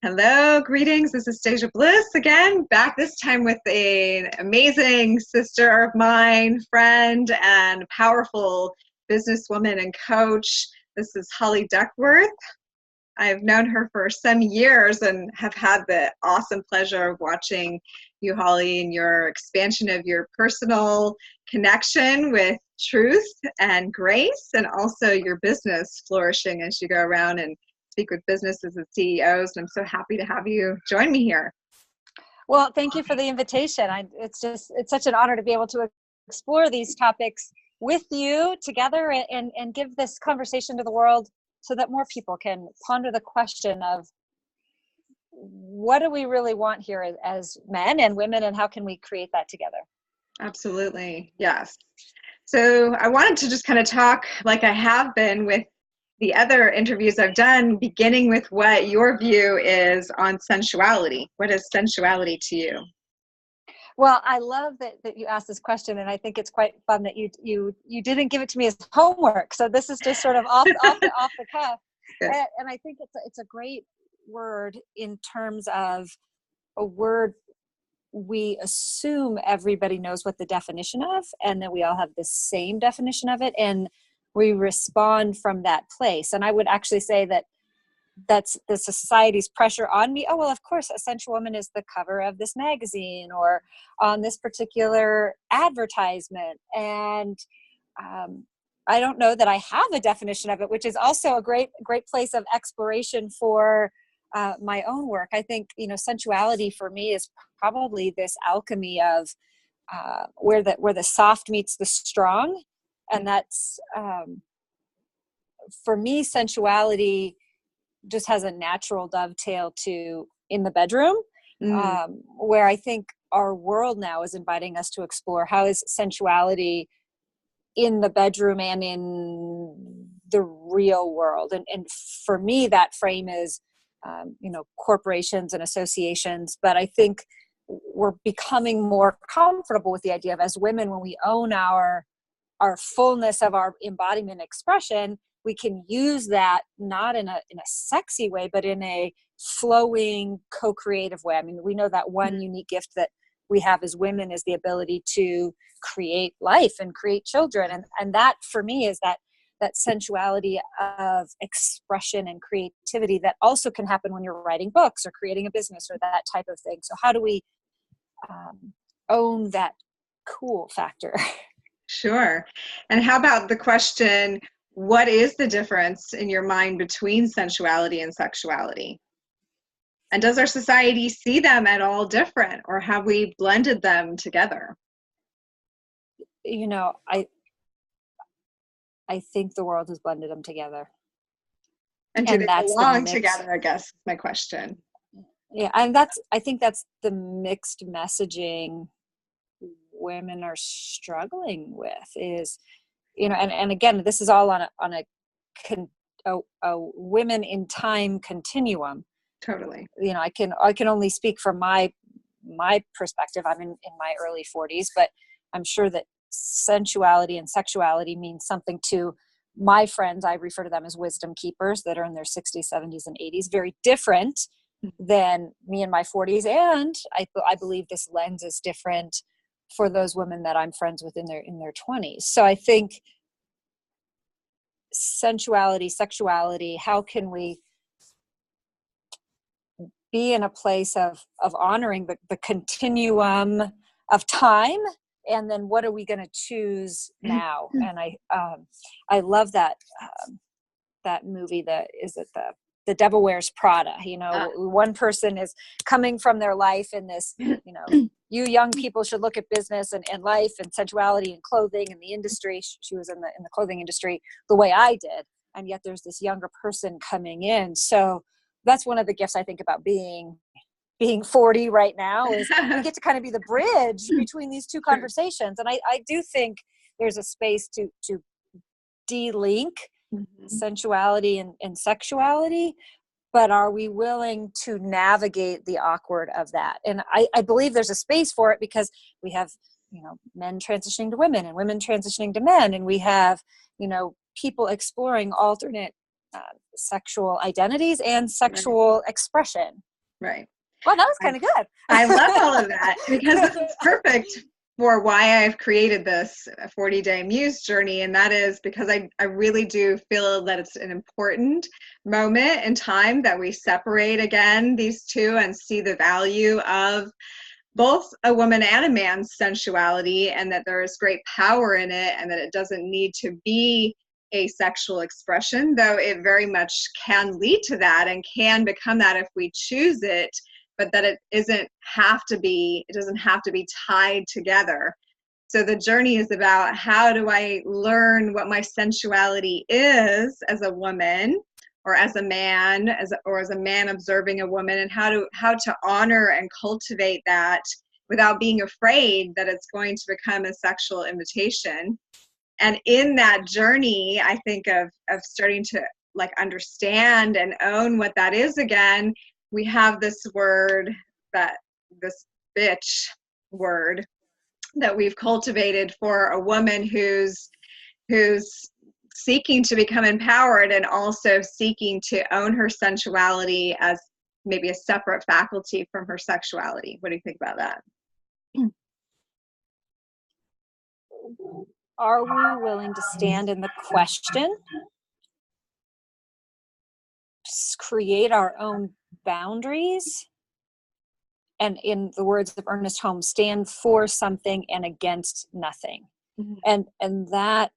Hello, greetings. This is Stasia Bliss again, back this time with an amazing sister of mine, friend, and powerful businesswoman and coach. This is Holly Duckworth. I've known her for some years and have had the awesome pleasure of watching you, Holly, in your expansion of your personal connection with truth and grace, and also your business flourishing as you go around and speak with businesses and CEOs. And I'm so happy to have you join me here. Well, thank you for the invitation. It's such an honor to be able to explore these topics with you together and give this conversation to the world so that more people can ponder the question of what do we really want here as men and women, and how can we create that together? Absolutely. Yes. So I wanted to just kind of talk like I have been with the other interviews I've done, beginning with what your view is on sensuality. What is sensuality to you? Well, I love that you asked this question, and I think it's quite fun that you didn't give it to me as homework. So this is just sort of off the cuff. And I think it's a great word in terms of a word we assume everybody knows what the definition of, and that we all have the same definition of it, and we respond from that place. And I would actually say that that's the society's pressure on me. Oh, well, of course, a sensual woman is the cover of this magazine or on this particular advertisement. And I don't know that I have a definition of it, which is also a great place of exploration for my own work. I think, sensuality for me is probably this alchemy of where the soft meets the strong. And that's, for me, sensuality just has a natural dovetail to in the bedroom, where I think our world now is inviting us to explore how is sensuality in the bedroom and in the real world. And for me, that frame is, corporations and associations. But I think we're becoming more comfortable with the idea of, as women, when we own our fullness of our embodiment expression, we can use that not in a sexy way, but in a flowing, co-creative way. I mean, we know that one unique gift that we have as women is the ability to create life and create children. And that for me is that sensuality of expression and creativity that also can happen when you're writing books or creating a business or that type of thing. So how do we own that cool factor? Sure. And how about the question, what is the difference in your mind between sensuality and sexuality? And does our society see them at all different, or have we blended them together? I think the world has blended them together. And do they belong together, I guess, is my question. Yeah, and I think that's the mixed messaging women are struggling with is, and again, this is all on a women in time continuum. Totally. I can only speak from my perspective. I'm in my early 40s, but I'm sure that sensuality and sexuality means something to my friends. I refer to them as wisdom keepers that are in their 60s, 70s, and 80s. Very different than me in my 40s. And I believe this lens is different for those women that I'm friends with in their 20s. So I think sensuality, sexuality, how can we be in a place of honoring the continuum of time, and then what are we going to choose now? And I love that movie. The Devil Wears Prada. One person is coming from their life in this, you young people should look at business and life and sensuality and clothing and the industry. She was in the clothing industry the way I did. And yet there's this younger person coming in. So that's one of the gifts I think about being 40 right now, is we get to kind of be the bridge between these two conversations. And I do think there's a space to de-link sensuality and sexuality, but are we willing to navigate the awkward of that? And I believe there's a space for it, because we have, men transitioning to women and women transitioning to men. And we have, people exploring alternate sexual identities and sexual expression. Right. Well, that was I, kind of good. I love all of that because this is perfect for why I've created this 40-day Muse journey. And that is because I really do feel that it's an important moment in time that we separate again these two and see the value of both a woman and a man's sensuality, and that there is great power in it, and that it doesn't need to be a sexual expression, though it very much can lead to that and can become that if we choose it, but that it doesn't have to be tied together. So the journey is about, how do I learn what my sensuality is as a woman, or as a man, as a man observing a woman, and how to honor and cultivate that without being afraid that it's going to become a sexual invitation. And in that journey, I think of starting to like understand and own what that is again, we have this word, this bitch word that we've cultivated for a woman who's seeking to become empowered and also seeking to own her sensuality as maybe a separate faculty from her sexuality. What do you think about that? Are we willing to stand in the question, create our own boundaries, and in the words of Ernest Holmes, stand for something and against nothing? Mm-hmm. And that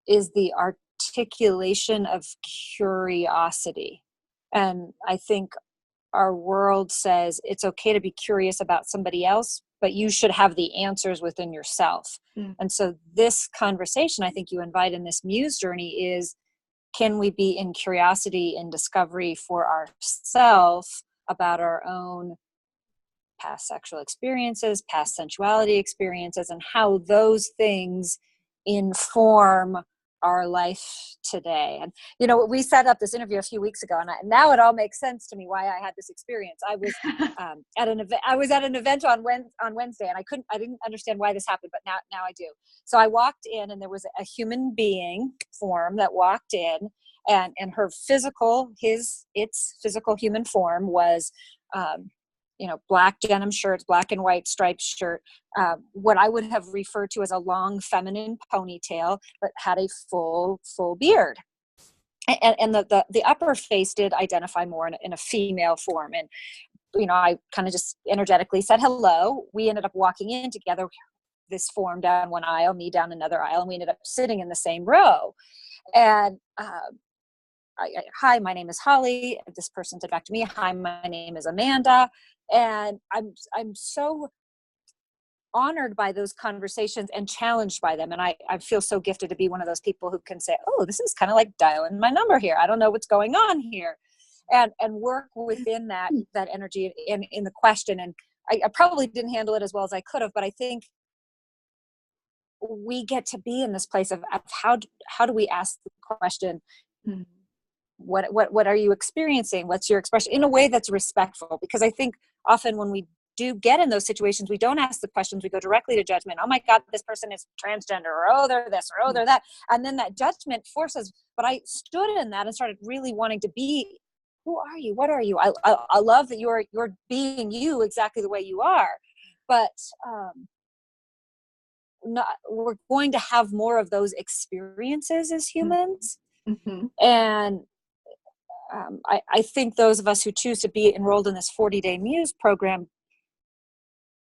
is the articulation of curiosity. And I think our world says it's okay to be curious about somebody else, but you should have the answers within yourself. Mm. And so this conversation, I think you invite in this Muse journey, is, can we be in curiosity and discovery for ourselves about our own past sexual experiences, past sensuality experiences, and how those things inform our life today. And we set up this interview a few weeks ago, and now it all makes sense to me why I had this experience. I was at an event. I was at an event on Wednesday, and I didn't understand why this happened, but now I do. So I walked in, and there was a human being form that walked in, and her its physical human form was black denim shirts, black and white striped shirt, what I would have referred to as a long feminine ponytail, but had a full beard. And the upper face did identify more in a female form. And, I kind of just energetically said hello. We ended up walking in together, this form down one aisle, me down another aisle, and we ended up sitting in the same row. And hi, my name is Holly. This person said back to me, hi, my name is Amanda. And I'm so honored by those conversations and challenged by them. And I feel so gifted to be one of those people who can say, oh, this is kind of like dialing my number here. I don't know what's going on here. And work within that energy in the question. And I probably didn't handle it as well as I could have, but I think we get to be in this place of how do we ask the question, what are you experiencing? What's your expression, in a way that's respectful? Because I think often when we do get in those situations, we don't ask the questions. We go directly to judgment. Oh my God, this person is transgender, or oh, they're this, or oh, they're that. And then that judgment forces, but I stood in that and started really wanting to be, who are you? What are you? I love that you're being you exactly the way you are. But we're going to have more of those experiences as humans. Mm-hmm. And I think those of us who choose to be enrolled in this 40-day Muse program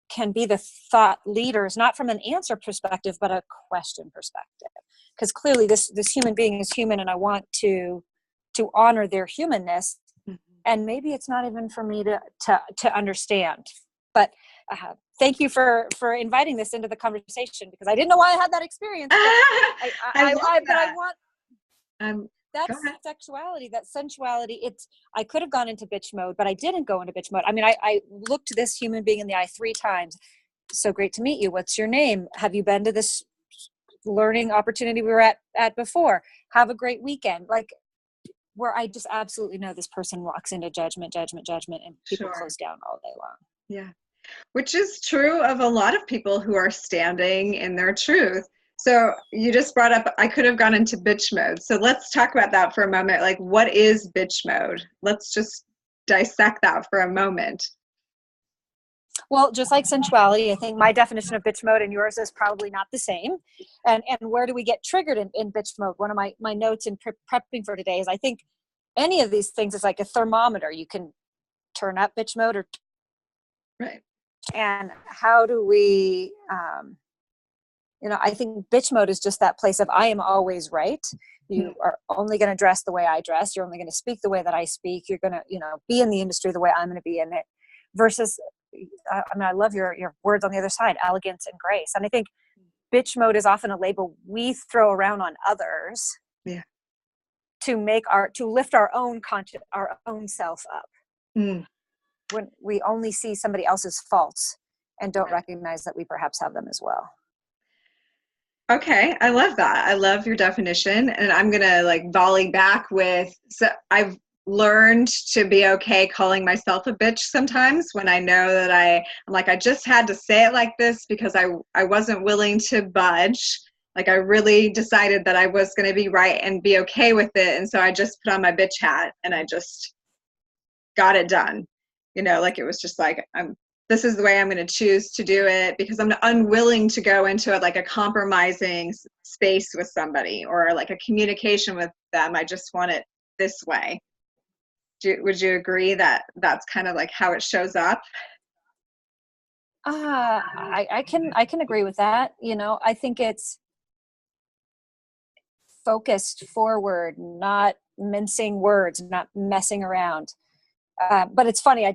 can be the thought leaders, not from an answer perspective, but a question perspective. Because clearly this human being is human, and I want to honor their humanness. Mm-hmm. And maybe it's not even for me to understand. But thank you for inviting this into the conversation, because I didn't know why I had that experience. That's sexuality, that sensuality. I could have gone into bitch mode, but I didn't go into bitch mode. I mean, I looked this human being in the eye 3 times. So great to meet you. What's your name? Have you been to this learning opportunity we were at before? Have a great weekend. Like, where I just absolutely know this person walks into judgment, and people close down all day long. Yeah. Which is true of a lot of people who are standing in their truth. So you just brought up, I could have gone into bitch mode. So let's talk about that for a moment. Like, what is bitch mode? Let's just dissect that for a moment. Well, just like sensuality, I think my definition of bitch mode and yours is probably not the same. And where do we get triggered in bitch mode? One of my notes in prepping for today is I think any of these things is like a thermometer. You can turn up bitch mode or right. And how do we, I think bitch mode is just that place of I am always right. You are only going to dress the way I dress. You're only going to speak the way that I speak. You're going to, be in the industry the way I'm going to be in it versus, I love your words on the other side, elegance and grace. And I think bitch mode is often a label we throw around on others to lift our own self up. When we only see somebody else's faults and don't recognize that we perhaps have them as well. Okay, I love that. I love your definition. And I'm going to volley back with, so I've learned to be okay calling myself a bitch sometimes when I know that I'm like, I just had to say it like this because I wasn't willing to budge. Like I really decided that I was going to be right and be okay with it. And so I just put on my bitch hat and I just got it done. It was just like, this is the way I'm going to choose to do it because I'm unwilling to go into a compromising space with somebody or a communication with them. I just want it this way. Would you agree that that's kind of how it shows up? I can agree with that. I think it's focused forward, not mincing words, not messing around. But it's funny. I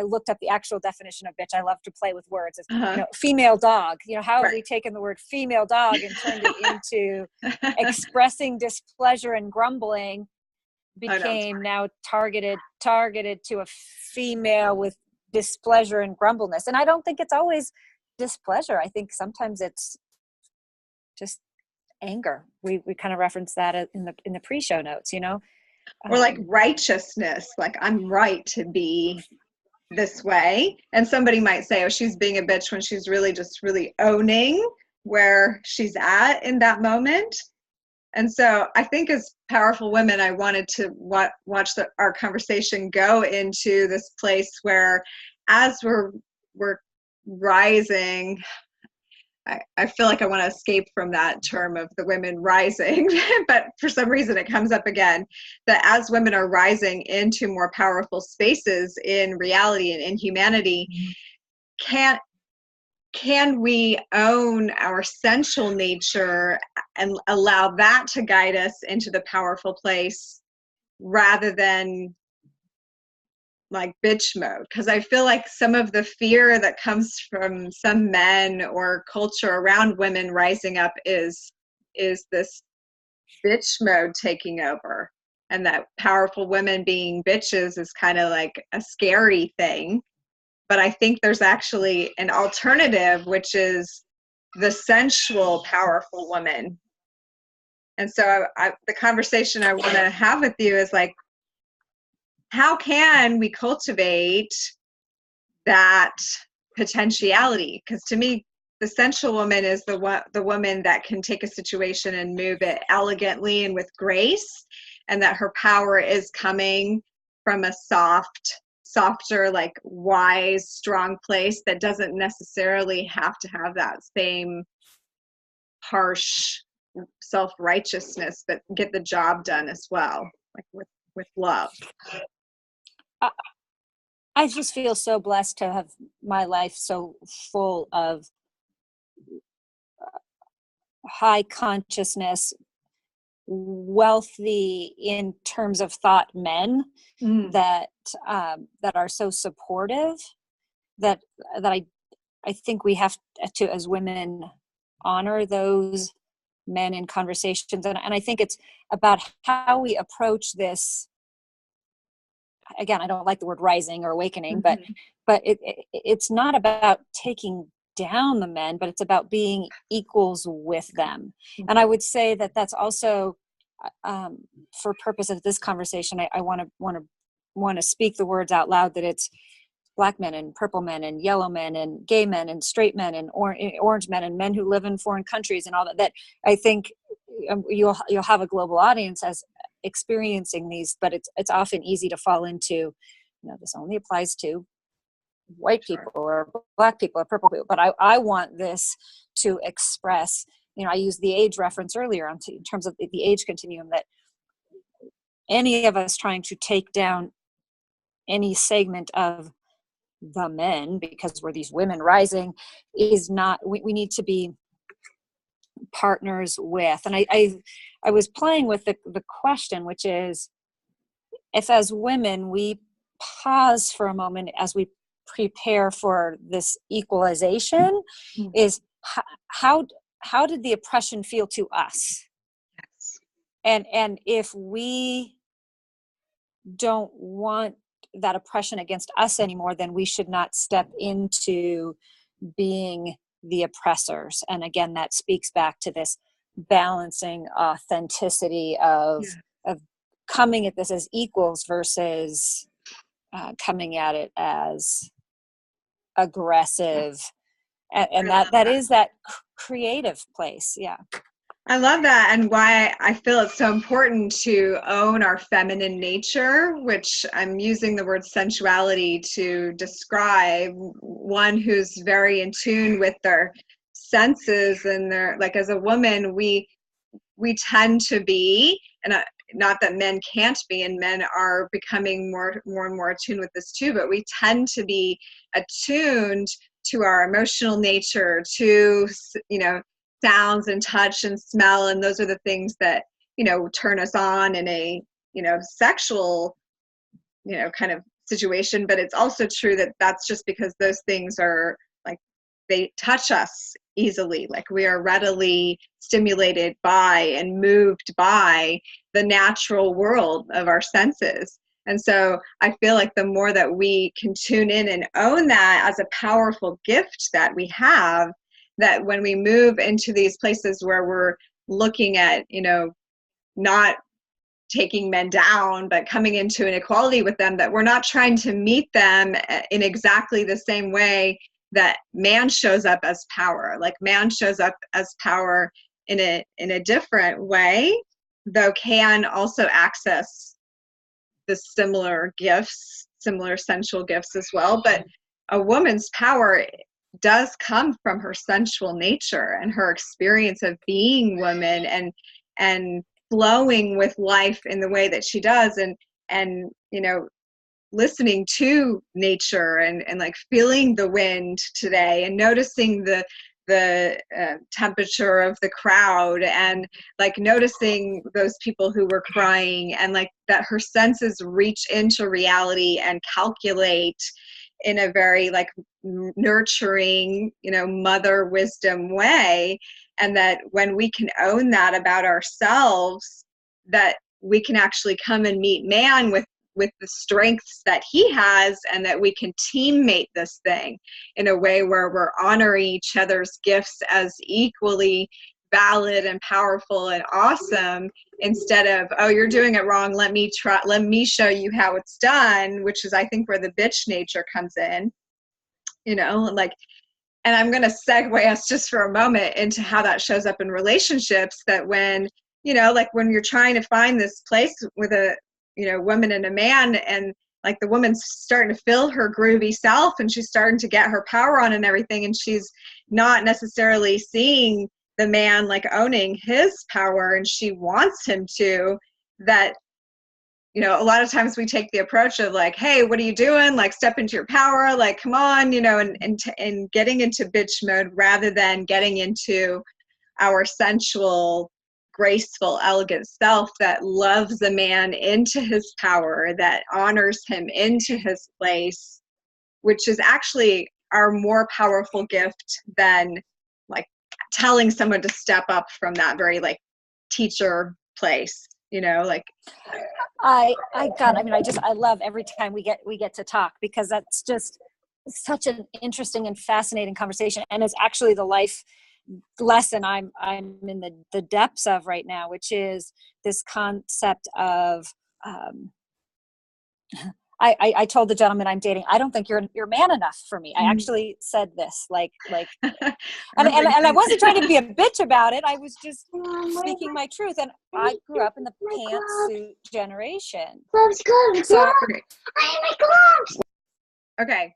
looked up the actual definition of bitch. I love to play with words. It's, female dog. How have we taken the word female dog and turned it into expressing displeasure and grumbling became now targeted to a female with displeasure and grumbleness. And I don't think it's always displeasure. I think sometimes it's just anger. We kind of referenced that in the pre-show notes, Or righteousness, I'm right to be this way. And somebody might say, oh, she's being a bitch when she's really just really owning where she's at in that moment. And so I think as powerful women, I wanted to watch our conversation go into this place where as we're rising, I feel like I want to escape from that term of the women rising, but for some reason it comes up again, that as women are rising into more powerful spaces in reality and in humanity, can we own our sensual nature and allow that to guide us into the powerful place rather than bitch mode? Because I feel like some of the fear that comes from some men or culture around women rising up is this bitch mode taking over, and that powerful women being bitches is kind of a scary thing. But I think there's actually an alternative, which is the sensual, powerful woman. And so the conversation I want to have with you is how can we cultivate that potentiality? Because to me, the sensual woman is the woman that can take a situation and move it elegantly and with grace, and that her power is coming from a softer, wise, strong place that doesn't necessarily have to have that same harsh self-righteousness, but get the job done as well, with love. I just feel so blessed to have my life so full of high consciousness, wealthy in terms of thought men that are so supportive that I think we have to, as women, honor those men in conversations. And I think it's about how we approach this. Again, I don't like the word rising or awakening, but it's not about taking down the men, but it's about being equals with them. And I would say that that's also, for purpose of this conversation, I want to speak the words out loud, that it's Black men and purple men and yellow men and gay men and straight men and orange men and men who live in foreign countries and all that. That I think you'll have a global audience experiencing these, but it's often easy to fall into, this only applies to white people or black people or purple people, but I want this to express, I used the age reference earlier in terms of the age continuum, that any of us trying to take down any segment of the men because we're these women rising is not, we need to be partners with. And I was playing with the question, which is, if as women we pause for a moment as we prepare for this equalization, is how did the oppression feel to us? Yes. And if we don't want that oppression against us anymore, then we should not step into being the oppressors. And again, that speaks back to this balancing authenticity of coming at this as equals versus coming at it as aggressive. And that is that creative place. Yeah. I love that, and why I feel it's so important to own our feminine nature, which I'm using the word sensuality to describe one who's very in tune with their senses, and their, like, as a woman, we tend to be, and not that men can't be, and men are becoming more and more attuned with this too, but we tend to be attuned to our emotional nature, to, sounds and touch and smell, and those are the things that turn us on in a sexual kind of situation. But it's also true that that's just because those things are, like, they touch us easily, like we are readily stimulated by and moved by the natural world of our senses. And so I feel like the more that we can tune in and own that as a powerful gift that we have, that when we move into these places where we're looking at, not taking men down, but coming into an equality with them, that we're not trying to meet them in exactly the same way that man shows up as power. Like, man shows up as power in a different way, though can also access the similar gifts, similar sensual gifts as well. But a woman's power does come from her sensual nature and her experience of being woman, and flowing with life in the way that she does, and listening to nature, and like feeling the wind today, and noticing the temperature of the crowd, and like noticing those people who were crying, and like that her senses reach into reality and calculate in a very like nurturing, mother wisdom way. And that when we can own that about ourselves, that we can actually come and meet man with the strengths that he has, and that we can teammate this thing in a way where we're honoring each other's gifts as equally valid and powerful and awesome, instead of, oh, you're doing it wrong, let me show you how it's done, which is, I think, where the bitch nature comes in, like. And I'm going to segue us just for a moment into how that shows up in relationships, that when, like when you're trying to find this place with a, woman and a man, and like the woman's starting to feel her groovy self, and she's starting to get her power on and everything, and she's not necessarily seeing the man like owning his power, and she wants him to, that, a lot of times we take the approach of like, hey, what are you doing? Like, step into your power, like, come on, and getting into bitch mode, rather than getting into our sensual, graceful, elegant self that loves the man into his power, that honors him into his place, which is actually our more powerful gift than like telling someone to step up from that very like teacher place, like. I love every time we get to talk, because that's just such an interesting and fascinating conversation, and it's actually the life lesson I'm in the depths of right now, which is this concept of I told the gentleman I'm dating, I don't think you're man enough for me. I actually said this, and I wasn't trying to be a bitch about it. I was just speaking my truth. And I grew up in the pantsuit generation. So, okay.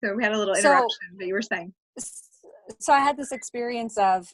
So we had a little interruption, but you were saying. So I had this experience of,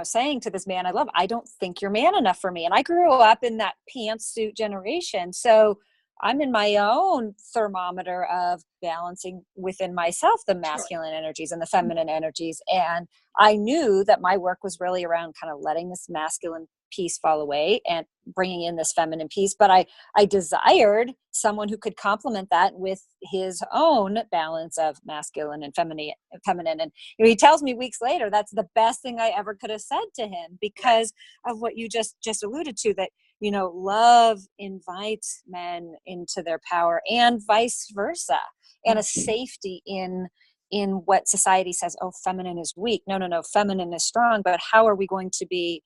saying to this man I love, I don't think you're man enough for me. And I grew up in that pantsuit generation. So I'm in my own thermometer of balancing within myself the masculine energies and the feminine energies. And I knew that my work was really around kind of letting this masculine piece fall away and bringing in this feminine piece. But I desired someone who could complement that with his own balance of masculine and feminine. And he tells me weeks later, that's the best thing I ever could have said to him, because of what you just alluded to, that love invites men into their power and vice versa, and a safety in what society says, oh, feminine is weak. No, feminine is strong. But how are we going to be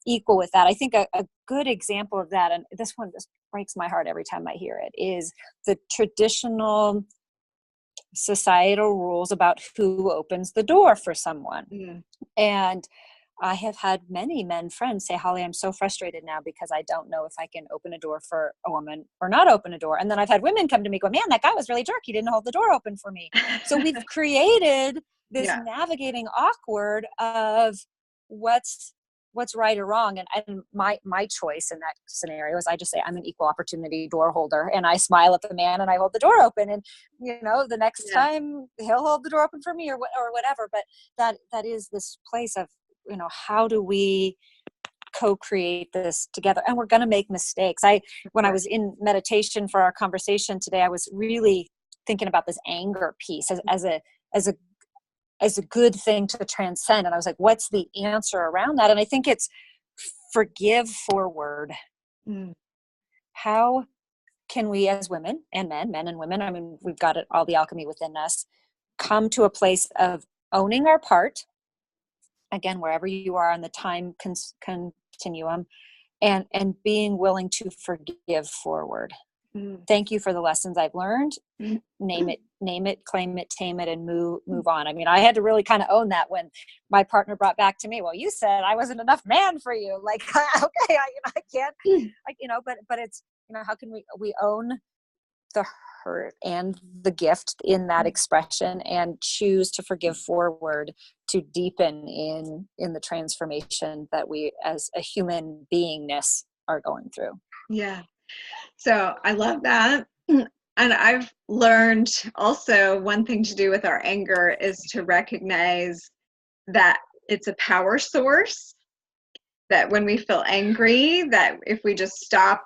equal with that? I think a good example of that, and this one just breaks my heart every time I hear it, is the traditional societal rules about who opens the door for someone. And I have had many men friends say, Holly, I'm so frustrated now because I don't know if I can open a door for a woman or not open a door. And then I've had women come to me go, man, that guy was really jerk. He didn't hold the door open for me. So we've created this navigating awkward of what's right or wrong. And my choice in that scenario is I just say, I'm an equal opportunity door holder, and I smile at the man and I hold the door open. And, the next time he'll hold the door open for me or whatever. But that is this place of, how do we co-create this together? And we're going to make mistakes. When I was in meditation for our conversation today, I was really thinking about this anger piece as a good thing to transcend. And I was like, what's the answer around that? And I think it's forgive forward. How can we as women and men and women, I mean, we've got all the alchemy within us, come to a place of owning our part, again, wherever you are on the time continuum, and being willing to forgive forward. Thank you for the lessons I've learned. Name it, claim it, tame it, and move on. I mean, I had to really kind of own that when my partner brought back to me, well, you said I wasn't enough man for you. Like, okay, I can't, but it's, how can we own the hurt and the gift in that expression and choose to forgive forward to deepen in the transformation that we as a human beingness are going through. Yeah. So I love that. And I've learned also one thing to do with our anger is to recognize that it's a power source, that when we feel angry, that if we just stop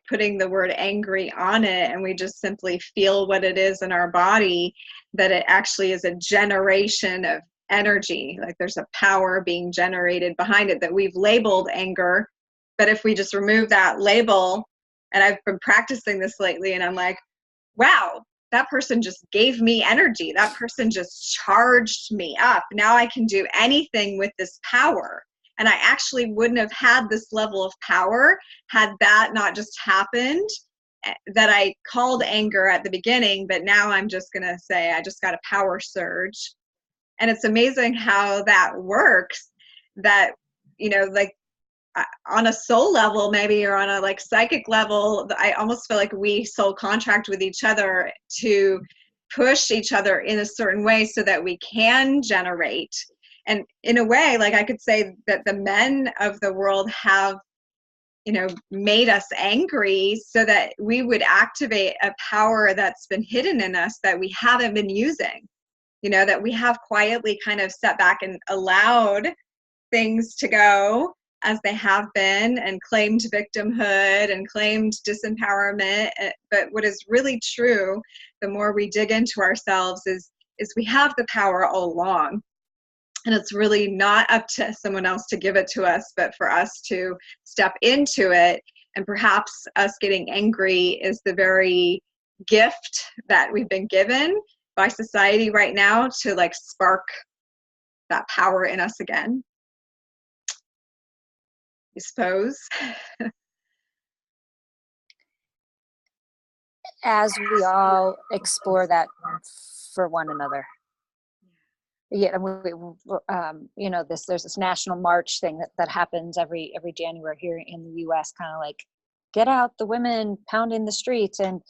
putting the word angry on it and we just simply feel what it is in our body, that it actually is a generation of energy. There's a power being generated behind it that we've labeled anger. But if we just remove that label, and I've been practicing this lately, and I'm like, wow, that person just gave me energy. That person just charged me up. Now I can do anything with this power. And I actually wouldn't have had this level of power had that not just happened, that I called anger at the beginning, but now I'm just going to say I just got a power surge. And it's amazing how that works, that, on a soul level, maybe, or on a psychic level, I almost feel like we soul contract with each other to push each other in a certain way so that we can generate. And in a way, I could say that the men of the world have, made us angry so that we would activate a power that's been hidden in us that we haven't been using, that we have quietly kind of sat back and allowed things to go as they have been and claimed victimhood and claimed disempowerment. But what is really true, the more we dig into ourselves, is we have the power all along. And it's really not up to someone else to give it to us, but for us to step into it. And perhaps us getting angry is the very gift that we've been given by society right now to spark that power in us again, I suppose. as we all explore that for one another. Yeah, and there's this national march thing that happens every January here in the U.S. Kind of like, get out the women, pound in the streets, and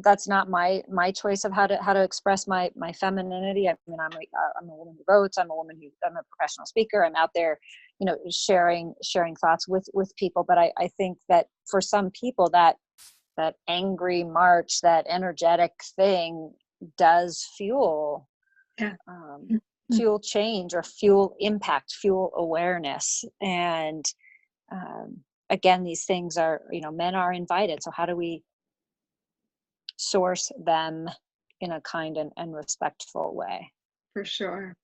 that's not my choice of how to express my femininity. I mean, I'm a woman who votes. I'm a professional speaker. I'm out there, sharing thoughts with people. But I think that for some people that angry march, that energetic thing does fuel fuel change, or fuel impact, fuel awareness. And again, these things are, men are invited. So how do we source them in a kind and respectful way? For sure.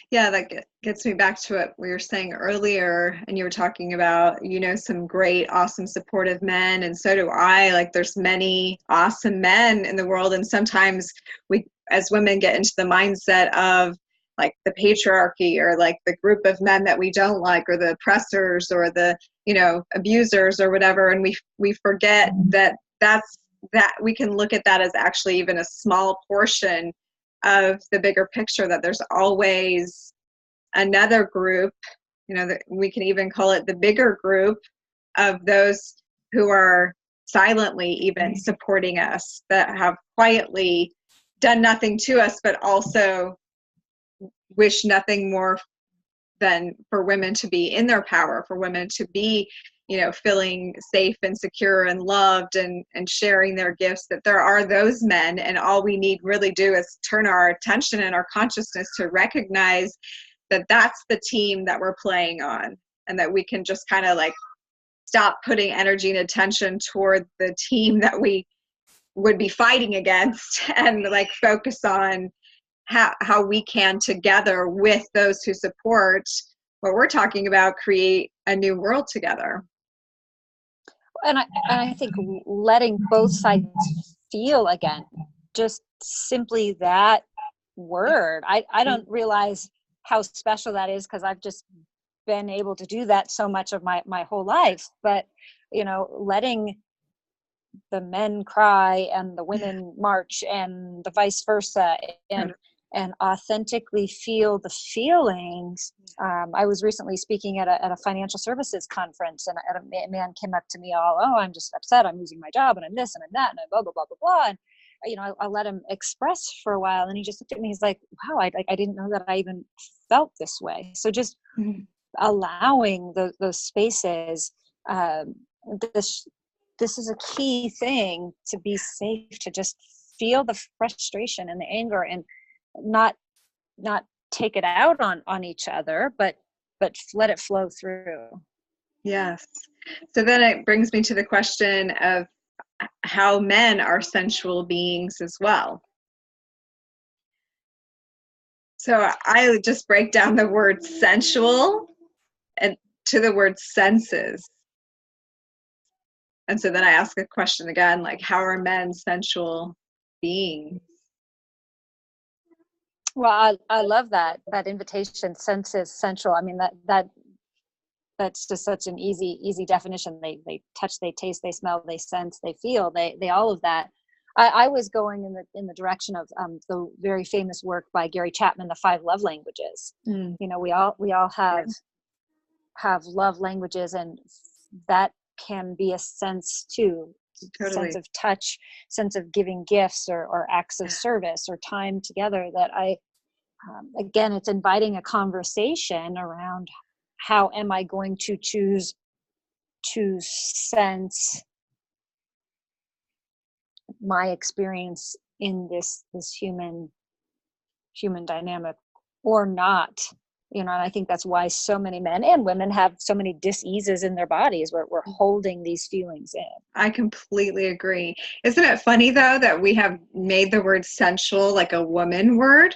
Yeah, that gets me back to what we were saying earlier, and you were talking about, some great, awesome, supportive men, and so do I. Like, there's many awesome men in the world, and sometimes we, as women, get into the mindset of, like, the patriarchy, or like the group of men that we don't like, or the oppressors, or the, abusers, or whatever, and we forget that we can look at that as actually even a small portion of the bigger picture, that there's always another group, that we can even call it the bigger group of those who are silently even supporting us, that have quietly done nothing to us, but also wish nothing more than for women to be in their power, for women to be, feeling safe and secure and loved, and sharing their gifts, that there are those men. And all we need really do is turn our attention and our consciousness to recognize that that's the team that we're playing on, and that we can just kind of like stop putting energy and attention toward the team that we would be fighting against, and like focus on how we can, together with those who support what we're talking about, create a new world together. And I think letting both sides feel again, just simply that word. I don't realize how special that is, because I've just been able to do that so much of my whole life. But, letting the men cry and the women march, and the vice versa, and authentically feel the feelings. I was recently speaking at a financial services conference, and a man came up to me I'm just upset, I'm losing my job, and I'm this and I'm that, and I'm blah, blah, blah, blah, blah. And, I let him express for a while, and he just looked at me, he's like, wow, I didn't know that I even felt this way. So just allowing those spaces, this is a key thing, to be safe, to just feel the frustration and the anger, and not take it out on each other, but let it flow through. Yes. So then it brings me to the question of how men are sensual beings as well. So I would just break down the word sensual and to the word senses. And so then I ask a question again, like, how are men sensual beings? Well, I love that invitation. Senses, sensual. I mean, that's just such an easy definition. They touch, they taste, they smell, they sense, they feel, they all of that. I was going in the direction of the very famous work by Gary Chapman, The 5 Love Languages. We all have love languages, and that can be a sense too. Totally. Sense of touch, sense of giving gifts, or acts of service, or time together. That again, it's inviting a conversation around, how am I going to choose to sense my experience in this human dynamic, or not. And I think that's why so many men and women have so many dis-eases in their bodies, where we're holding these feelings in. I completely agree. Isn't it funny, though, that we have made the word sensual like a woman word?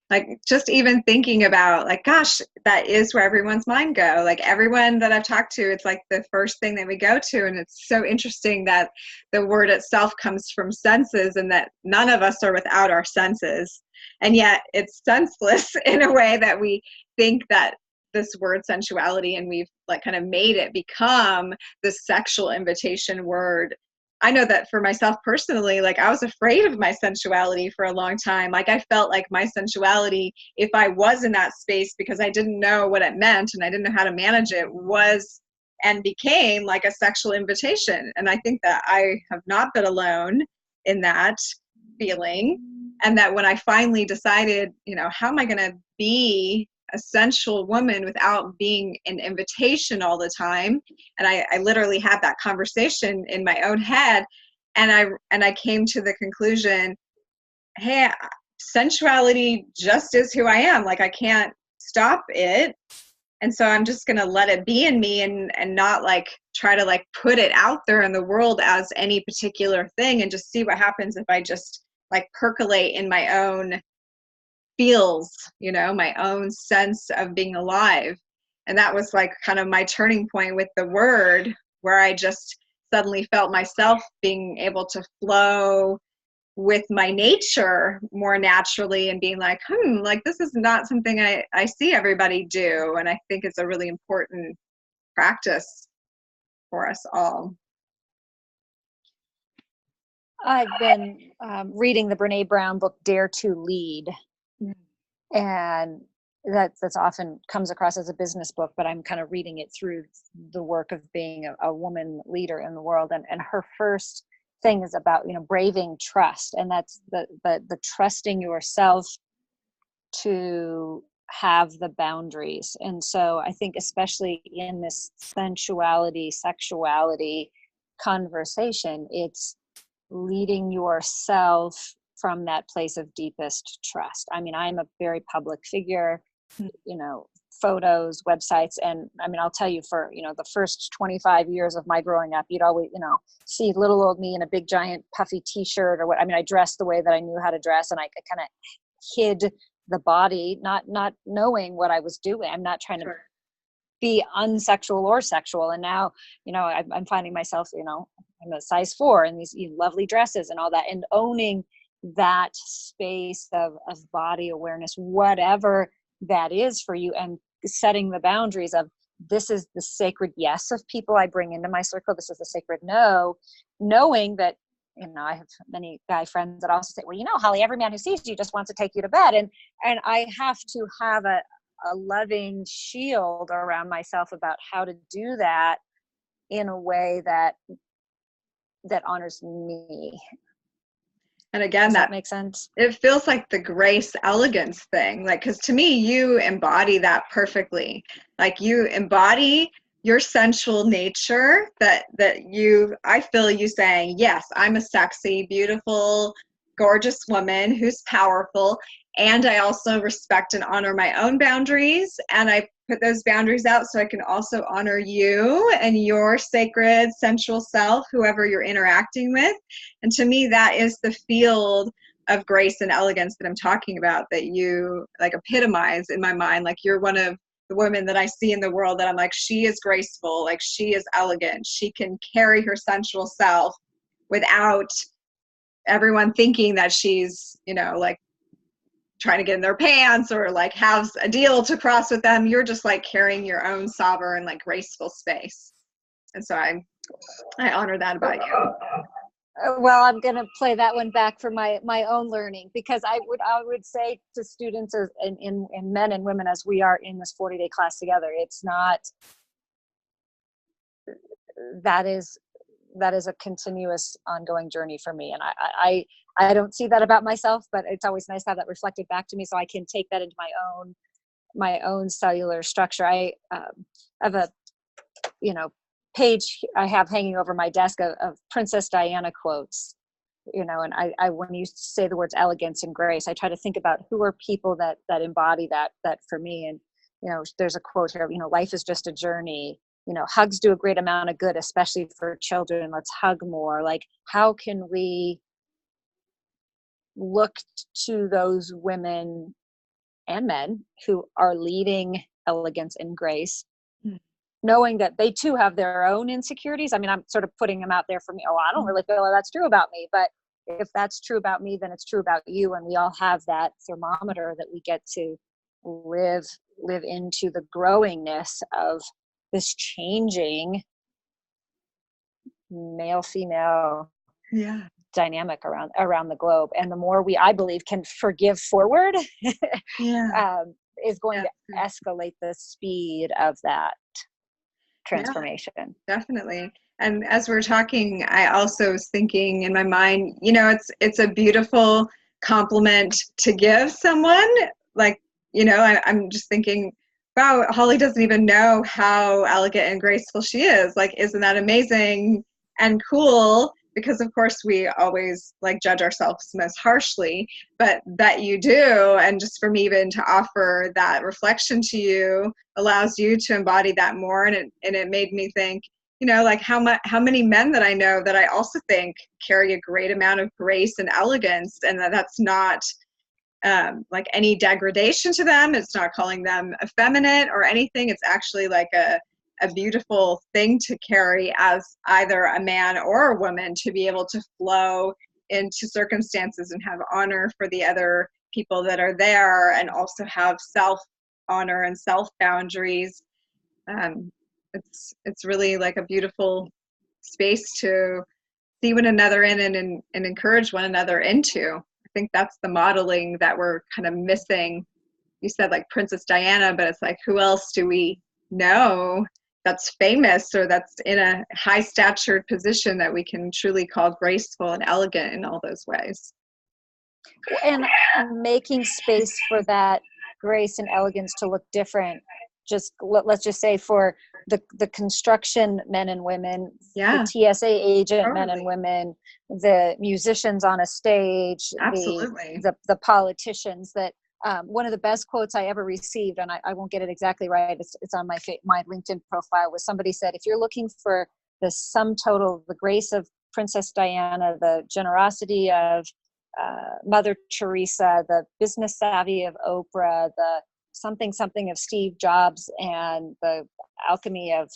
Like, just even thinking about, like, gosh, that is where everyone's mind go. Like, everyone that I've talked to, it's like the first thing that we go to. And it's so interesting that the word itself comes from senses, and that none of us are without our senses. And yet it's senseless in a way, that we think that this word sensuality, and we've like kind of made it become the sexual invitation word I know that for myself personally, like I was afraid of my sensuality for a long time. Like I felt like my sensuality, if I was in that space because I didn't know what it meant and I didn't know how to manage it, was and became like a sexual invitation. And I think that I have not been alone in that feeling. And that when I finally decided, how am I going to be a sensual woman without being an invitation all the time? And I literally had that conversation in my own head, and I came to the conclusion, hey, sensuality just is who I am. Like I can't stop it. And so I'm just going to let it be in me and not like try to like put it out there in the world as any particular thing, and just see what happens if I just like percolate in my own feels, my own sense of being alive. And that was like kind of my turning point with the word, where I just suddenly felt myself being able to flow with my nature more naturally and being like, like this is not something I see everybody do. And I think it's a really important practice for us all. I've been reading the Brene Brown book, Dare to Lead. And that's often comes across as a business book, but I'm kind of reading it through the work of being a woman leader in the world. And her first thing is about, braving trust. And that's the trusting yourself to have the boundaries. And so I think especially in this sensuality, sexuality conversation, it's leading yourself from that place of deepest trust. I mean, I'm a very public figure, photos, websites. And I mean, I'll tell you, for, the first 25 years of my growing up, you'd always, see little old me in a big giant puffy t-shirt or what. I mean, I dressed the way that I knew how to dress, and I kind of hid the body, not knowing what I was doing. I'm not trying to be unsexual or sexual. And now, I'm finding myself, I'm a size 4 in these lovely dresses and all that, and owning that space of body awareness, whatever that is for you, and setting the boundaries of, this is the sacred yes of people I bring into my circle. This is the sacred no, knowing that, I have many guy friends that also say, well, Holly, every man who sees you just wants to take you to bed. And I have to have a loving shield around myself about how to do that in a way that honors me. And again, that makes sense. It feels like the grace elegance thing, like, because to me, you embody that perfectly. Like you embody your sensual nature, I feel you saying, yes, I'm a sexy, beautiful, gorgeous woman who's powerful. And I also respect and honor my own boundaries. And I put those boundaries out so I can also honor you and your sacred sensual self, whoever you're interacting with. And to me, that is the field of grace and elegance that I'm talking about, that you like epitomize in my mind. Like you're one of the women that I see in the world that I'm like, she is graceful, like she is elegant. She can carry her sensual self without everyone thinking that she's, like trying to get in their pants or like has a deal to cross with them. You're just like carrying your own sovereign, like graceful space. And so I honor that about you. Well, I'm going to play that one back for my own learning, because I would say to students and men and women, as we are in this 40-day class together, it's not, that is a continuous ongoing journey for me. And I don't see that about myself, but it's always nice to have that reflected back to me so I can take that into my own cellular structure. I have a, page I have hanging over my desk of Princess Diana quotes, and I when you say the words elegance and grace, I try to think about who are people that embody that for me. And, there's a quote here, life is just a journey, hugs do a great amount of good, especially for children. Let's hug more. Like, how can we look to those women and men who are leading elegance and grace, knowing that they too have their own insecurities. I mean, I'm sort of putting them out there for me. Oh, I don't really feel that's true about me, but if that's true about me, then it's true about you. And we all have that thermometer that we get to live into the growingness of this changing male, female Yeah. dynamic around the globe. And the more I believe, can forgive forward, Yeah. is going Yeah. to escalate the speed of that Yeah, transformation. definitely. And as we're talking, I also was thinking in my mind, it's a beautiful compliment to give someone. Like, I'm just thinking, wow, Holly doesn't even know how elegant and graceful she is. Like, isn't that amazing and cool? Because of course we always like judge ourselves most harshly, but that you do. And just for me even to offer that reflection to you allows you to embody that more. And it made me think, like how many men that I know that I also think carry a great amount of grace and elegance, and that's not like any degradation to them. It's not calling them effeminate or anything. It's actually like a beautiful thing to carry as either a man or a woman, to be able to flow into circumstances and have honor for the other people that are there, and also have self honor and self boundaries. It's really like a beautiful space to see one another in, and encourage one another into. I think that's the modeling that we're kind of missing. You said like Princess Diana, but it's like, who else do we know that's famous or that's in a high statured position that we can truly call graceful and elegant in all those ways? And making space for that grace and elegance to look different. Just let's just say for the construction men and women, Yeah, the TSA agent men and totally. women, the musicians on a stage, Absolutely. the politicians. That one of the best quotes I ever received, and I won't get it exactly right, it's on my LinkedIn profile, was somebody said, if you're looking for the sum total, the grace of Princess Diana, the generosity of Mother Teresa, the business savvy of Oprah, the something of Steve Jobs, and the alchemy of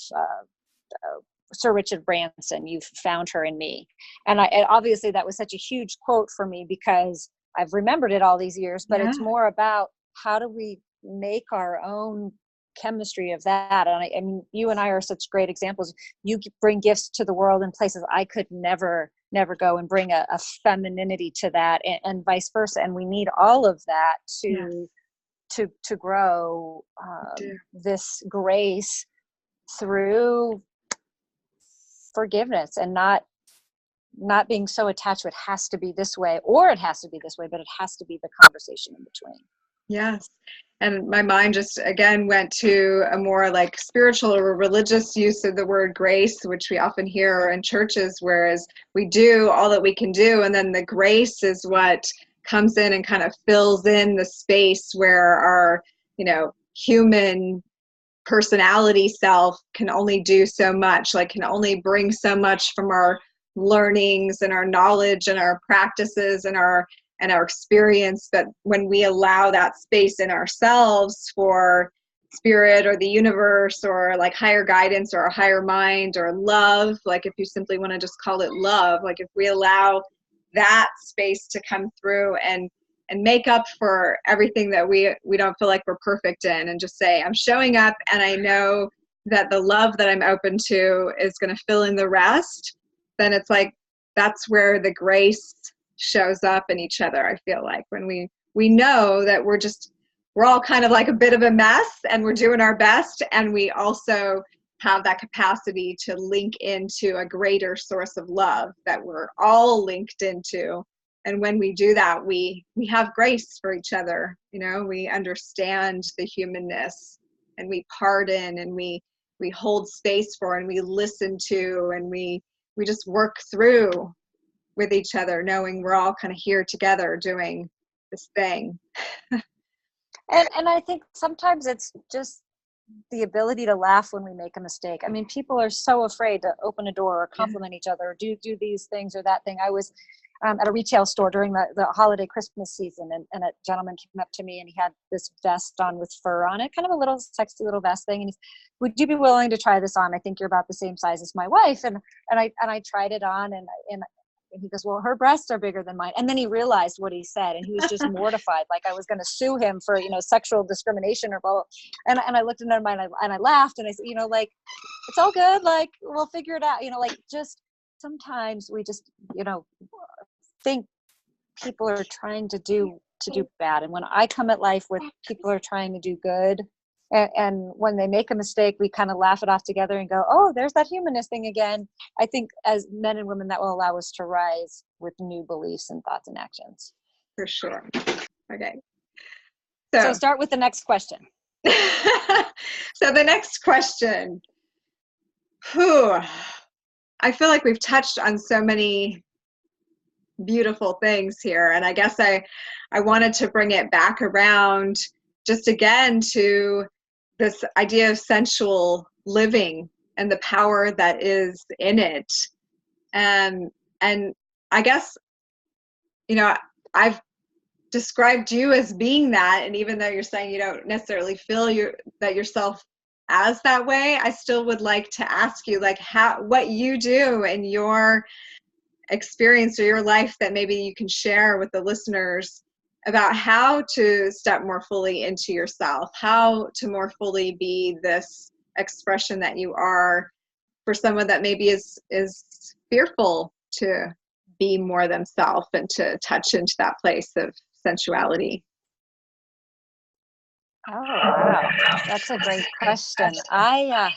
Sir Richard Branson, you've found her in me. And obviously that was such a huge quote for me because I've remembered it all these years, but Yeah. it's more about how do we make our own chemistry of that. And I mean, you and I are such great examples. You bring gifts to the world in places I could never go, and bring a femininity to that, and vice versa. And we need all of that to grow this grace through forgiveness, and not being so attached to it has to be this way or it has to be this way, but it has to be the conversation in between. Yes. And my mind just again went to a more like spiritual or religious use of the word grace, which we often hear in churches, whereas we do all that we can do, and then the grace is what comes in and kind of fills in the space where our, human personality self can only do so much, like can only bring so much from our learnings and our knowledge and our practices and our experience. But when we allow that space in ourselves for spirit or the universe or like higher guidance or a higher mind or love, like if you simply want to just call it love, like if we allow that space to come through and make up for everything that we don't feel like we're perfect in, and just say, I'm showing up and I know that the love that I'm open to is going to fill in the rest, then it's like that's where the grace shows up in each other. I feel like when we know that we're all kind of like a bit of a mess and we're doing our best, and we also have that capacity to link into a greater source of love that we're all linked into. And when we do that, we have grace for each other. We understand the humanness, and we pardon, and we hold space for, and we listen to, and we just work through with each other, knowing we're all kind of here together doing this thing. And I think sometimes it's just the ability to laugh when we make a mistake. I mean, people are so afraid to open a door or compliment each other or do these things or that thing. I was at a retail store during the holiday Christmas season, and a gentleman came up to me and he had this vest on with fur on it, kind of a little sexy little vest thing. And he said, would you be willing to try this on? I think you're about the same size as my wife. And I tried it on, and he goes, well, her breasts are bigger than mine. And then he realized what he said, and he was just mortified, like I was going to sue him for, sexual discrimination or blah, blah. And I looked at him and I laughed, and I said, like, it's all good. Like, we'll figure it out. Like, just sometimes we just, think people are trying to do bad. And when I come at life with people are trying to do good, and when they make a mistake, we kind of laugh it off together and go, oh, there's that humanist thing again. I think as men and women, that will allow us to rise with new beliefs and thoughts and actions. For sure. Okay. So start with the next question. So the next question. I feel like we've touched on so many beautiful things here. And I guess I wanted to bring it back around just again to this idea of sensual living and the power that is in it. And I guess, I've described you as being that. And even though you're saying you don't necessarily feel that yourself as that way, I still would like to ask you, like, what you do in your experience or your life that maybe you can share with the listeners about how to step more fully into yourself, how to more fully be this expression that you are for someone that maybe is fearful to be more themselves and to touch into that place of sensuality. Oh, wow. That's a great question. I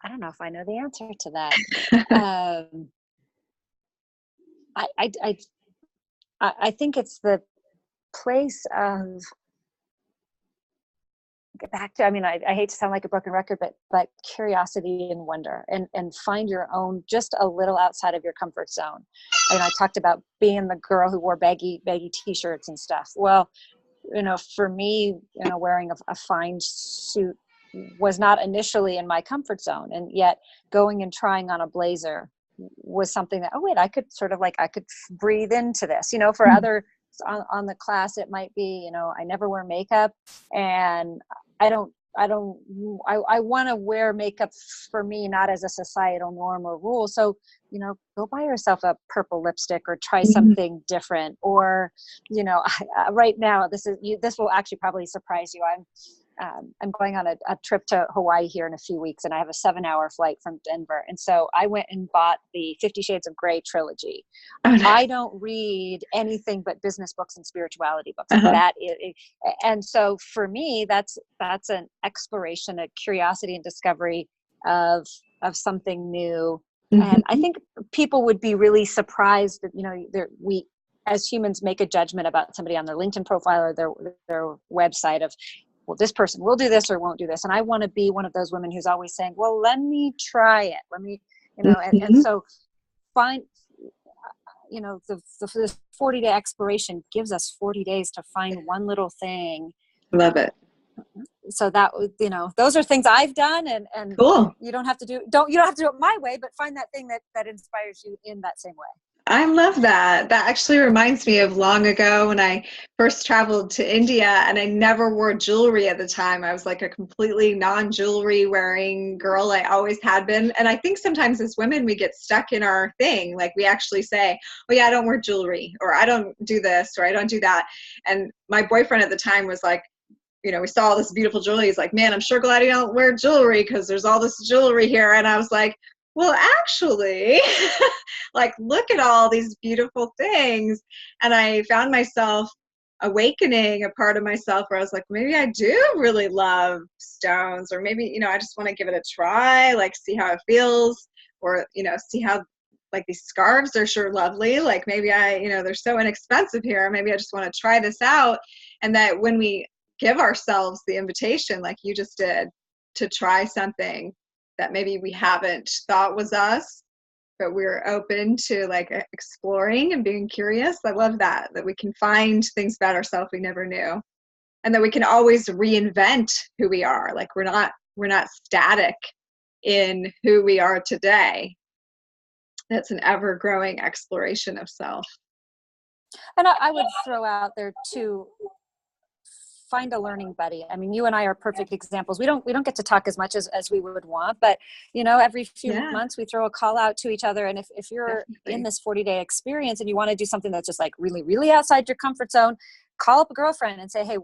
don't know if I know the answer to that. I think it's the place of, get back to, I hate to sound like a broken record, but curiosity and wonder, and find your own, just a little outside of your comfort zone. And I talked about being the girl who wore baggy t-shirts and stuff. Well, for me, wearing a fine suit was not initially in my comfort zone. And yet going and trying on a blazer was something that, I could I could breathe into this, for others on the class, it might be, I never wear makeup, and I want to wear makeup for me, not as a societal norm or rule. So, go buy yourself a purple lipstick or try something different. Or, right now, this will actually probably surprise you. I'm going on a trip to Hawaii here in a few weeks, and I have a 7-hour flight from Denver. And so I went and bought the 50 Shades of Grey trilogy. Oh, no. I don't read anything but business books and spirituality books. Uh-huh. And so for me, that's an exploration, a curiosity and discovery of something new. Mm-hmm. And I think people would be really surprised that, we as humans make a judgment about somebody on their LinkedIn profile or their website of, well, this person will do this or won't do this. And I want to be one of those women who's always saying, well, let me try it. Let me, and so find, the 40-day exploration gives us 40 days to find one little thing. Love it. So that, those are things I've done, and cool. You don't have to do it my way, but find that thing that inspires you in that same way. I love that. That actually reminds me of long ago when I first traveled to India, and I never wore jewelry at the time. I was like a completely non-jewelry wearing girl. I always had been. And I think sometimes as women, we get stuck in our thing. Like we actually say, oh yeah, I don't wear jewelry, or I don't do this, or I don't do that. And my boyfriend at the time was like, we saw all this beautiful jewelry. He's like, man, I'm sure glad you don't wear jewelry because there's all this jewelry here. And I was like, well, actually, like, look at all these beautiful things. And I found myself awakening a part of myself where I was like, maybe I do really love stones, or maybe, I just want to give it a try, like see how it feels, or, see how, like, these scarves are sure lovely. Like maybe they're so inexpensive here. Maybe I just want to try this out. And that when we give ourselves the invitation, like you just did, to try something that maybe we haven't thought was us, but we're open to like exploring and being curious. I love that we can find things about ourselves we never knew, and that we can always reinvent who we are. Like we're not static in who we are today. That's an ever-growing exploration of self. And I would throw out there too, find a learning buddy. I mean, you and I are perfect examples. We don't get to talk as much as we would want, but every few months we throw a call out to each other. And if you're in this 40-day experience and you want to do something that's just like really, really outside your comfort zone, call up a girlfriend and say, hey,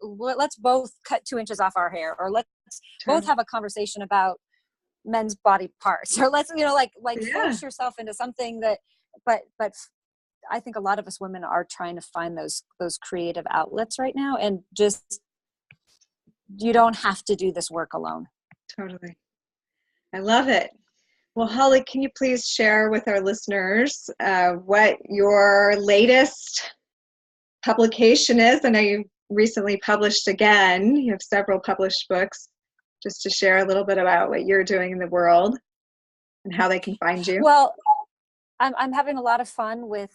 let's both cut 2 inches off our hair, or let's both have a conversation about men's body parts, or let's, like Yeah, force yourself into something that, but I think a lot of us women are trying to find those creative outlets right now, and just, you don't have to do this work alone. totally. I love it. Well, Holly, can you please share with our listeners what your latest publication is? I know you recently published again. You have several published books. Just to share a little bit about what you're doing in the world and how they can find you. Well, I'm having a lot of fun with,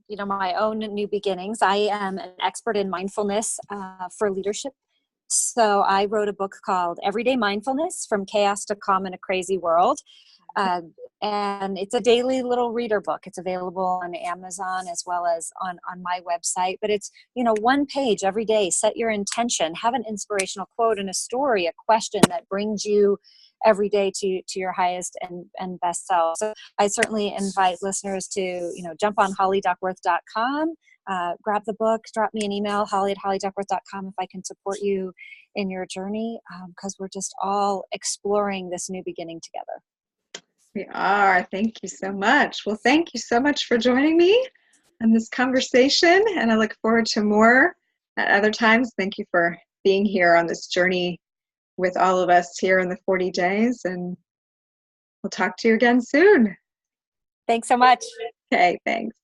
my own new beginnings. I am an expert in mindfulness for leadership. So I wrote a book called Everyday Mindfulness: From Chaos to Calm in a Crazy World. And it's a daily little reader book. It's available on Amazon as well as on my website. But it's, one page every day. Set your intention, have an inspirational quote and a story, a question that brings you every day to your highest and best self. So I certainly invite listeners to, jump on hollyduckworth.com, grab the book, drop me an email, holly@hollyduckworth.com, if I can support you in your journey, because we're just all exploring this new beginning together. We are. Thank you so much. Well, thank you so much for joining me on this conversation, and I look forward to more at other times. Thank you for being here on this journey with all of us here in the 40 days, and we'll talk to you again soon. Thanks so much. Okay, thanks.